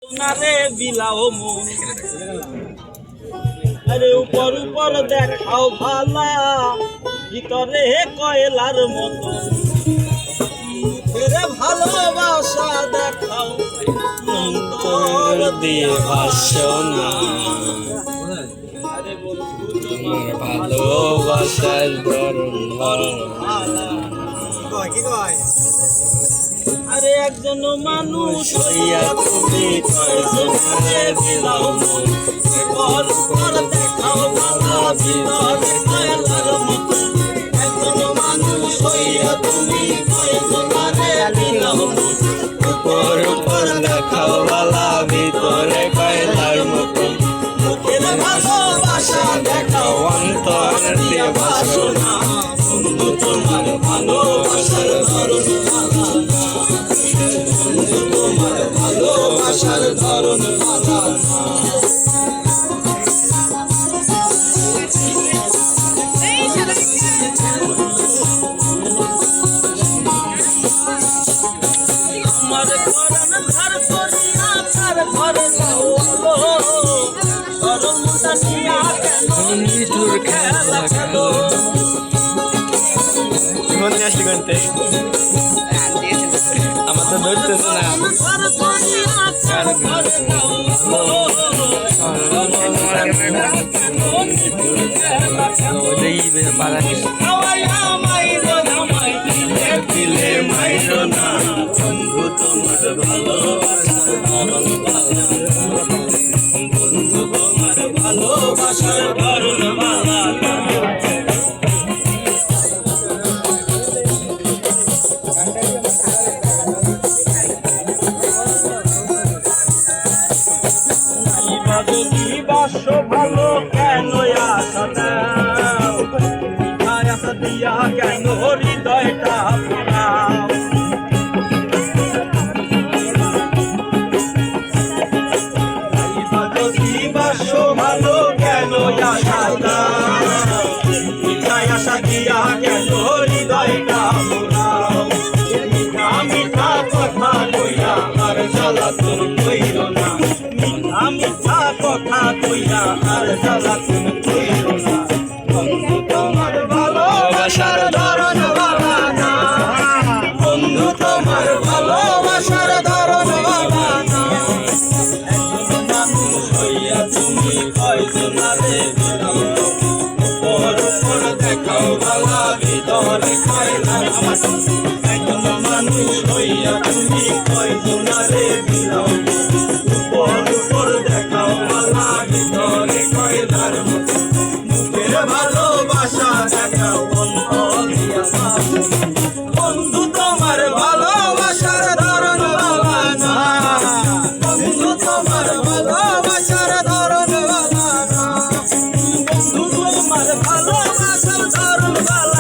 নারে বিলাও মন আরে উপর উপর দেখাও ভালা ভিতরে কয়লার মতো ফেরে ভালোবাসা দেখাও অন্তর দিয়ে বাসনা আরে বন্ধু তোমার ভালোবাসার ধরন আরে একজন মানুষ হইয়া তুমি কয়জনকে দিলাও মন পর পর দেখাও ভালা ভিতরে কয়লার মতো একজন মানুষ হইয়া তুমি কয়জনকে দিলাও মন উপর উপর দেখাও ভালা ভিতরে কয়লার মতো মুখের ভালোবাসা দেখাও অন্তর দিয়ে বাসনা বন্ধু তোমার ভালোবাসার ধরন বন্ধু তোমার ভালোবাসার ধরন আমার করন ধার করিয়া তার ঘরে যাও সরমটা নিয়া কেন নিঠুর খেলা খেলো জীবনে আসলি করতে আমার তো ধরতেছে না বন্ধু তোমার ভালোবাসার ধরন বন্ধু তোমার ভালোবাসার ধরন ভালো কেন আশা দাও আশা দিয়া কেন হৃদয়টা ভালো কেন আশা দাও আশা দিয়া কেন হৃদয়টা মিঠা মিঠা কথা কইয়া আর জ্বালাতন কইর না মিঠা মিঠা কথা কইয়া আর জ্বালাতন কইর না বন্ধু তোমার ভালোবাসার ধরন বাবা না বন্ধু তোমার ভালোবাসার ধরন বাবা না একজন মানুষ হইয়া তুমি কয়জনারে দিলাও উপর উপর দেখাও ভালা ভিতরে কয়লার মতো একজন মানুষ হইয়া তুমি কয়জনারে দিলাও উপর উপর দেখাও ভালা ভিতরে কয়লার মতো মুখের ভালোবাসা দেখাও অন্তর দিয়া বন্ধু তোমার ভালোবাসার ধরন বাবা না বন্ধু তোমার ভালোবাসার ধরন বাবা না বন্ধু তোমার ভালোবাসার ধরন বাবা